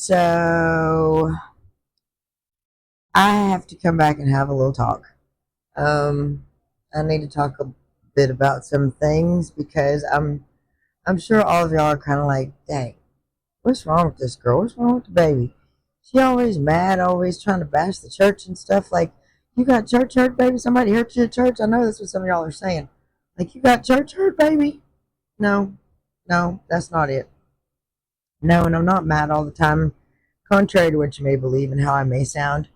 So I have to come back and have a little talk. Um, I need to talk a bit about some things because I'm sure all of y'all are kind of like, dang, what's wrong with this girl? What's wrong with the baby? She always mad, always trying to bash the church and stuff. Like, you got church hurt, baby? Somebody hurt you at church? I know that's what some of y'all are saying. Like, you got church hurt, baby? No, no, that's not it. No, and I'm not mad all the time, contrary to what you may believe and how I may sound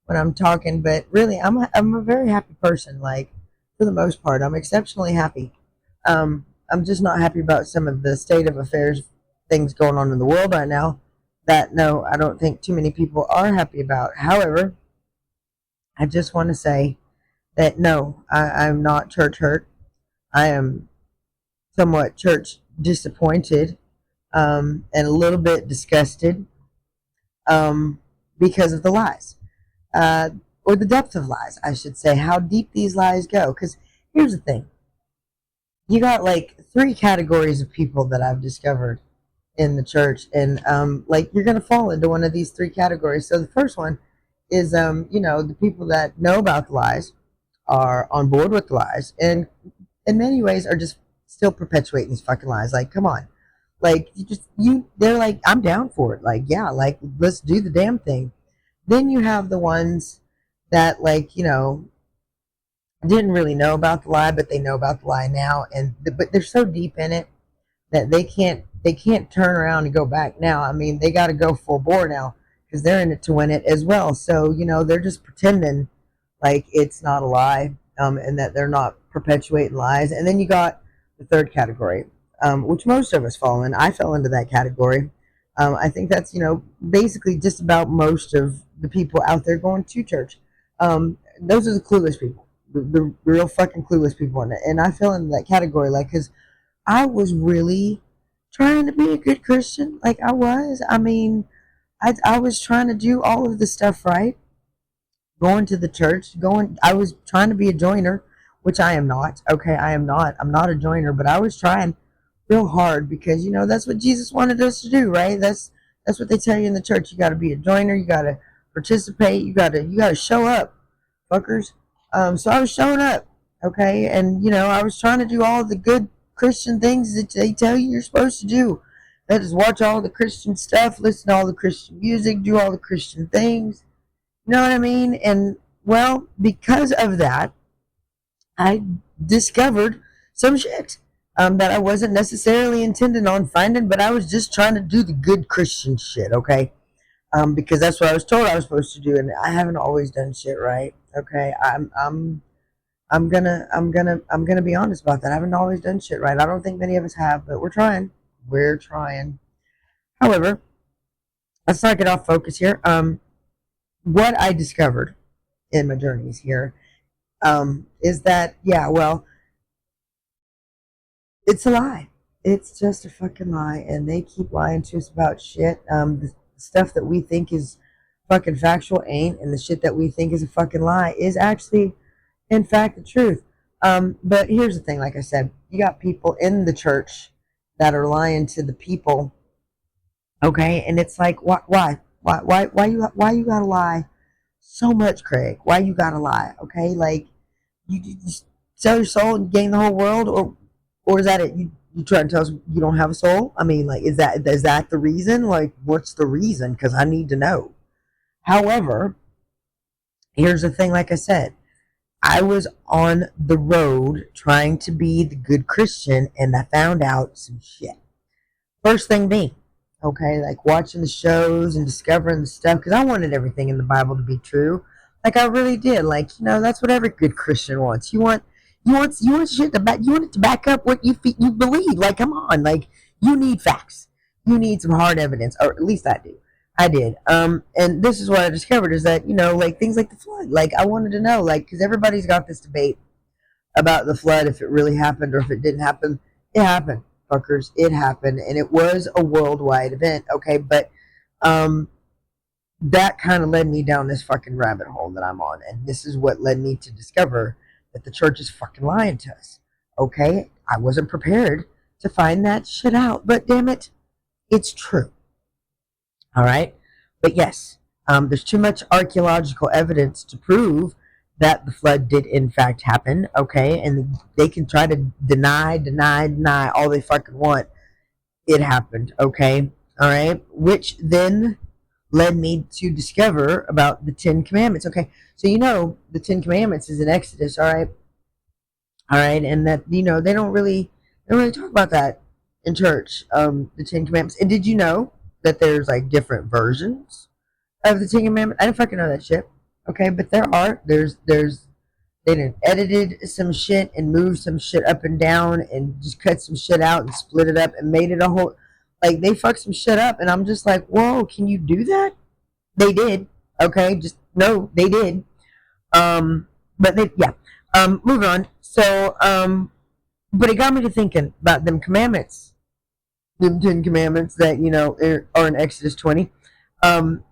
when I'm talking, but really, I'm a very happy person. Like, for the most part, I'm exceptionally happy. I'm just not happy about some of the state of affairs, things going on in the world right now. That no, I don't think too many people are happy about. However, I just want to say that no, I'm not church hurt. I am somewhat church disappointed, and a little bit disgusted, um, because of the lies, uh, or the depth of lies, I should say, how deep these lies go. Because here's the thing: you got like three categories of people that I've discovered in the church, and like you're gonna fall into one of these three categories. So the first one is, the people that know about the lies, are on board with the lies, and in many ways are just still perpetuating these fucking lies. Like, come on, like they're like, I'm down for it. Like, yeah, like let's do the damn thing. Then you have the ones that, like, didn't really know about the lie, but they know about the lie now, and but they're so deep in it that they can't turn around and go back now. I mean, they got to go full bore now because they're in it to win it as well. So they're just pretending like it's not a lie, and that they're not perpetuating lies. And then you got the third category, which most of us fall in. I fell into that category. I think that's basically just about most of the people out there going to church. Those are the clueless people, the real fucking clueless people in it. And I fell into that category, like, because I was really trying to be a good Christian. Like, I was. I mean, I was trying to do all of the stuff right. Going to the church, I was trying to be a joiner, which I am not. Okay, I am not. I'm not a joiner, but I was trying real hard because that's what Jesus wanted us to do, right? That's what they tell you in the church. You got to be a joiner. You got to participate. You got to show up, fuckers. So I was showing up, okay, and I was trying to do all the good Christian things that they tell you you're supposed to do. That is, watch all the Christian stuff, listen to all the Christian music, do all the Christian things. You know what I mean? And well, because of that, I discovered some shit, that I wasn't necessarily intending on finding, but I was just trying to do the good Christian shit, okay? Because that's what I was told I was supposed to do, and I haven't always done shit right. Okay, I'm gonna be honest about that. I haven't always done shit right. I don't think many of us have, but we're trying. We're trying. However, let's not get off focus here. What I discovered in my journeys here, is that, yeah, well, it's a lie. It's just a fucking lie, and they keep lying to us about shit. The stuff that we think is fucking factual ain't, and the shit that we think is a fucking lie is actually, in fact, the truth. But here's the thing: like I said, you got people in the church that are lying to the people, okay? And it's like, why you gotta lie so much, Craig? Why you gotta lie? Okay, like you just sell your soul and gain the whole world, or is that it? You try to tell us you don't have a soul? I mean, like, is that the reason? Like, what's the reason? Because I need to know. However, here's the thing: like I said, I was on the road trying to be the good Christian, and I found out some shit. First thing being, okay, like watching the shows and discovering the stuff, because I wanted everything in the Bible to be true. Like, I really did. Like, that's what every good Christian wants. You want shit to back. You want it to back up what you believe. Like, come on. Like, you need facts. You need some hard evidence, or at least I do. I did. And this is what I discovered, is that like things like the flood. Like, I wanted to know, like, because everybody's got this debate about the flood, if it really happened or if it didn't happen. It happened, fuckers. It happened, and it was a worldwide event. Okay, but um, that kind of led me down this fucking rabbit hole that I'm on, and this is what led me to discover that the church is fucking lying to us. Okay, I wasn't prepared to find that shit out, but damn it, it's true. All right. But yes, there's too much archaeological evidence to prove that the flood did in fact happen. Okay. And they can try to deny all they fucking want. It happened. Okay. All right. Which then led me to discover about the Ten Commandments. Okay. So, the Ten Commandments is in Exodus. All right. All right. And that, they don't really talk about that in church. The Ten Commandments. And did you know that there's like different versions of the Ten Commandments? I didn't fucking know that shit. Okay, but they done edited some shit and moved some shit up and down and just cut some shit out and split it up and made it a whole, like, they fucked some shit up, and I'm just like, whoa, can you do that? They did. Okay, just no, they did. But they, yeah. Moving on. So, but it got me to thinking about them commandments, them Ten Commandments that are in Exodus 20. Um,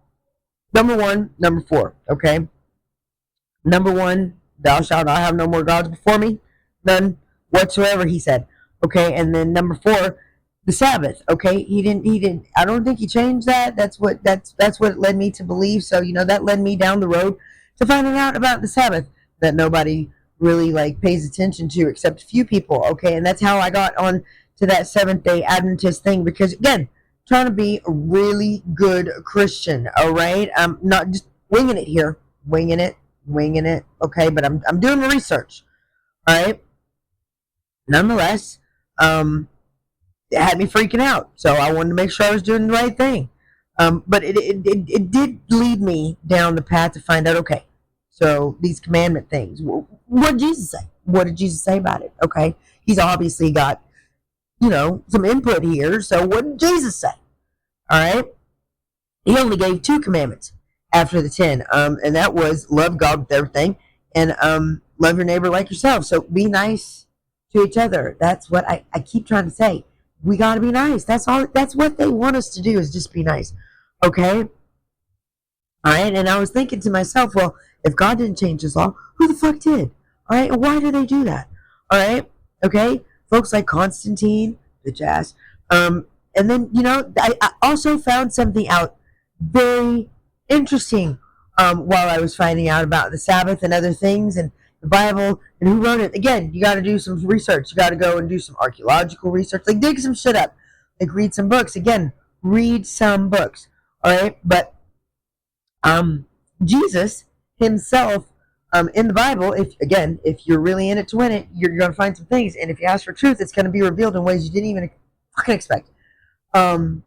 Number one, number four. Okay. Number one, thou shalt not have no more gods before me, none whatsoever. He said. Okay, and then number four, the Sabbath. Okay, he didn't. I don't think he changed that. That's what it led me to believe. So that led me down the road to finding out about the Sabbath that nobody really like pays attention to except a few people. Okay, and that's how I got on to that Seventh Day Adventist thing, because again, trying to be a really good Christian. All right, I'm not just winging it here, winging it. Okay, but I'm doing the research. All right. Nonetheless, it had me freaking out, so I wanted to make sure I was doing the right thing. But it did lead me down the path to find out. Okay, so these commandment things. What did Jesus say? What did Jesus say about it? Okay, he's obviously got some input here. So what did Jesus say? All right, he only gave two commandments after the 10, and that was love God with everything, and love your neighbor like yourself. So be nice to each other. That's what I keep trying to say. We got to be nice. That's all. That's what they want us to do, is just be nice. Okay. All right. And I was thinking to myself, well, if God didn't change his law, who the fuck did? All right. And why do they do that? All right. Okay. Folks like Constantine, the jazz. And then, I also found something out very interesting while I was finding out about the Sabbath and other things and the Bible and who wrote it. Again, you got to do some research. You got to go and do some archaeological research. Like, dig some shit up. Like, read some books. Again, read some books. All right? But Jesus himself in the Bible, if you're really in it to win it, you're going to find some things. And if you ask for truth, it's going to be revealed in ways you didn't even fucking expect. But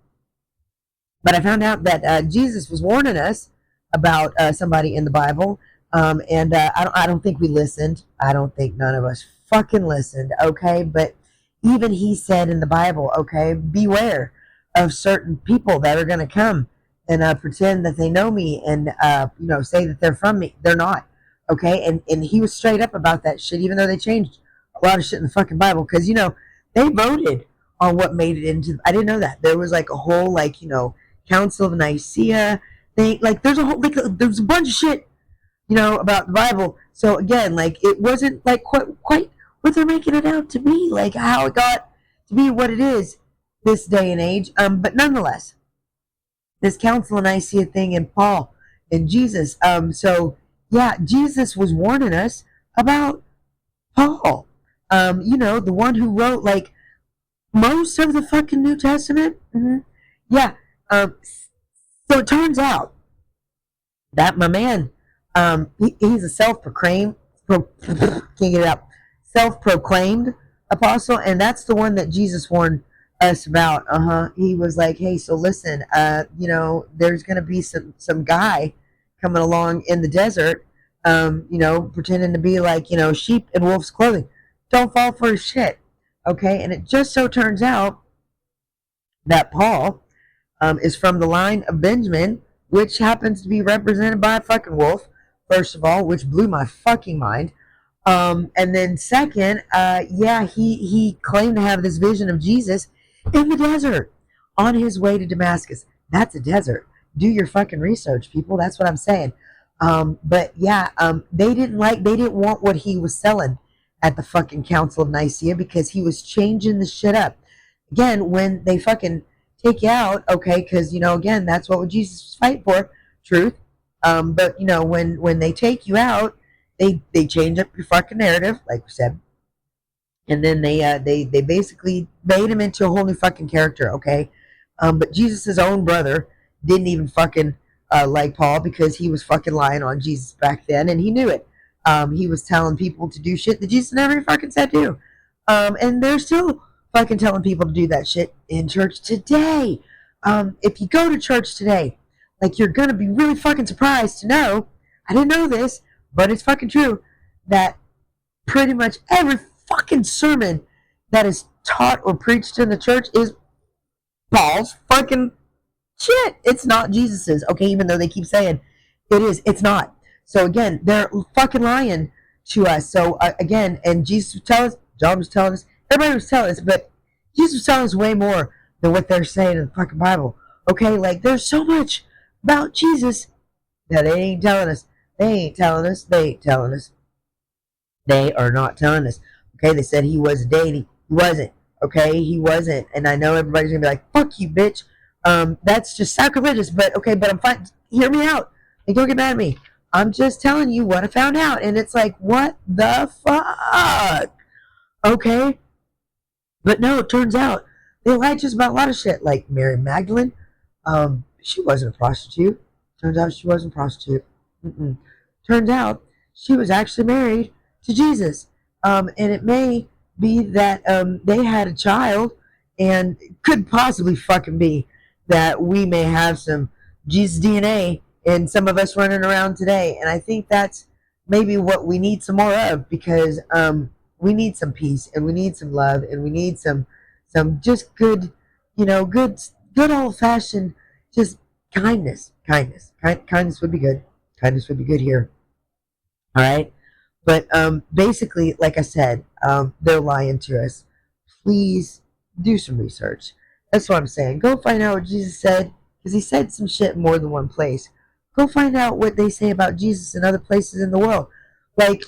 I found out that Jesus was warning us about somebody in the Bible, and I don't think we listened. I don't think none of us fucking listened. Okay, but even he said in the Bible, okay, beware of certain people that are going to come and pretend that they know me and say that they're from me. They're not. Okay, and he was straight up about that shit, even though they changed a lot of shit in the fucking Bible, because they voted on what made it into. I didn't know that there was like a whole Council of Nicaea thing. Like there's a whole there's a bunch of shit about the Bible. So again, like it wasn't like quite what they're making it out to be, like how it got to be what it is this day and age. But nonetheless, this Council of Nicaea thing and Paul and Jesus. So yeah, Jesus was warning us about Paul. The one who wrote like most of the fucking New Testament. Mm-hmm. Yeah. So it turns out that my man, he's a self-proclaimed, can't get it out, self-proclaimed apostle, and that's the one that Jesus warned us about. He was like, hey, so listen, there's gonna be some guy coming along in the desert, pretending to be like sheep in wolf's clothing. Don't fall for his shit, okay? And it just so turns out that Paul is from the line of Benjamin, which happens to be represented by a fucking wolf, first of all, which blew my fucking mind. And then second, he claimed to have this vision of Jesus in the desert on his way to Damascus. That's a desert. Do your fucking research, people. That's what I'm saying. But yeah, they didn't want what he was selling at the fucking Council of Nicaea, because he was changing the shit up. Again, when they fucking take you out, okay, because again, that's what Jesus was fighting for, truth. But when they take you out, they change up your fucking narrative, like we said, and then they basically made him into a whole new fucking character, okay. But Jesus' own brother didn't even fucking like Paul because he was fucking lying on Jesus back then, and he knew it. He was telling people to do shit that Jesus never fucking said do. And they're still fucking telling people to do that shit in church today. If you go to church today, like, you're gonna be really fucking surprised to know, I didn't know this, but it's fucking true, that pretty much every fucking sermon that is taught or preached in the church is Paul's fucking shit. It's not Jesus's, okay, even though they keep saying it is. It's not. So again, they're fucking lying to us. So again, and Jesus was telling us, John was telling us, everybody was telling us, but Jesus was telling us way more than what they're saying in the fucking Bible. Okay, like, there's so much about Jesus that they ain't telling us. They ain't telling us. They ain't telling us. They are not telling us. Okay, they said he was a deity. He wasn't. Okay, he wasn't. And I know everybody's gonna be like, "Fuck you, bitch." That's just sacrilegious. But okay, but I'm fine. Hear me out. Like, don't get mad at me. I'm just telling you what I found out, and it's like, what the fuck? Okay, but no, it turns out they lied to us about a lot of shit. Like Mary Magdalene, she wasn't a prostitute. Turns out she wasn't a prostitute. Mm-mm. Turns out she was actually married to Jesus. And it may be that they had a child, and it could possibly fucking be that we may have some Jesus DNA in some of us running around today. And I think that's maybe what we need some more of, because we need some peace, and we need some love, and we need some just good, good old fashioned just kindness. Kindness would be good. Kindness would be good here. All right. But basically, like I said, they're lying to us. Please do some research. That's what I'm saying. Go find out what Jesus said, because he said some shit in more than one place. Go find out what they say about Jesus in other places in the world. Like,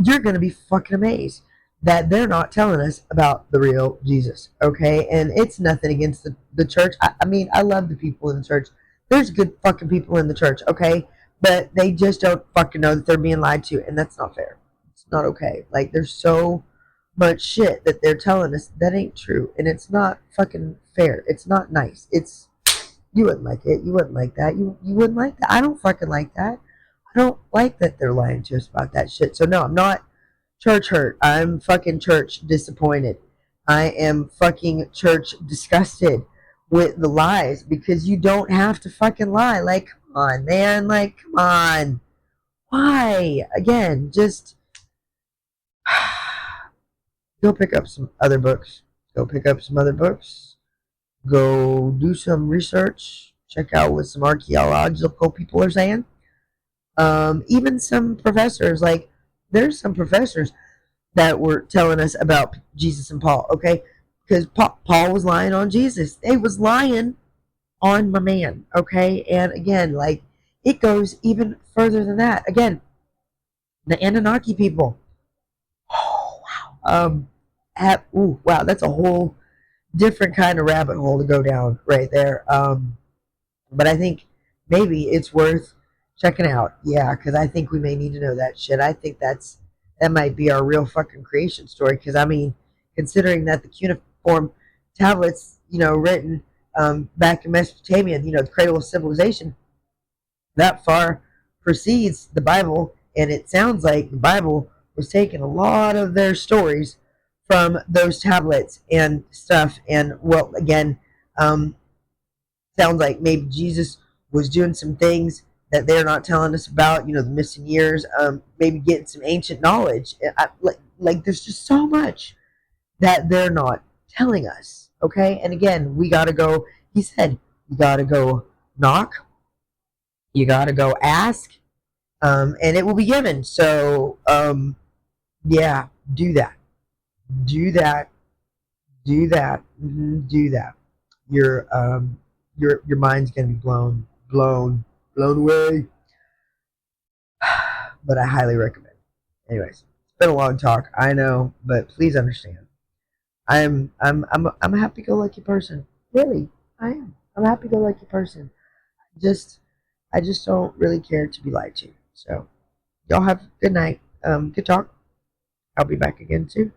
you're going to be fucking amazed that they're not telling us about the real Jesus, okay? And it's nothing against the church. I mean, I love the people in the church. There's good fucking people in the church, okay? But they just don't fucking know that they're being lied to, and that's not fair. It's not okay. Like, there's so much shit that they're telling us that ain't true, and it's not fucking fair. It's not nice. You wouldn't like it. You wouldn't like that. You wouldn't like that. I don't fucking like that. I don't like that they're lying to us about that shit. So no, I'm not church hurt. I'm fucking church disappointed. I am fucking church disgusted with the lies, because you don't have to fucking lie. Like, come on, man. Like, come on. Why? Again, just go pick up some other books. Go pick up some other books. Go do some research. Check out what some archaeological people are saying. Even some professors, like, there's some professors that were telling us about Jesus and Paul, okay? Because Paul was lying on Jesus. They was lying on my man, okay? And again, like, it goes even further than that. Again, the Anunnaki people. Oh, wow. Wow, that's a whole different kind of rabbit hole to go down right there. But I think maybe it's worth checking out. Yeah, because I think we may need to know that shit. I think that might be our real fucking creation story. Because I mean, considering that the cuneiform tablets, written back in Mesopotamia, the cradle of civilization, that far precedes the Bible, and it sounds like the Bible was taking a lot of their stories from those tablets and stuff. And well, again, sounds like maybe Jesus was doing some things that they're not telling us about, the missing years, maybe getting some ancient knowledge. Like, there's just so much that they're not telling us, okay? And again, we got to go, he said, you got to go knock, you got to go ask, and it will be given. So, yeah, do that. Do that. Do that. Do that. Your mind's gonna be blown away. But I highly recommend. Anyways, it's been a long talk, I know, but please understand. I'm a happy-go-lucky person. Really, I am. I'm a happy-go-lucky person. Just I just don't really care to be lied to. So y'all have a good night. Good talk. I'll be back again too.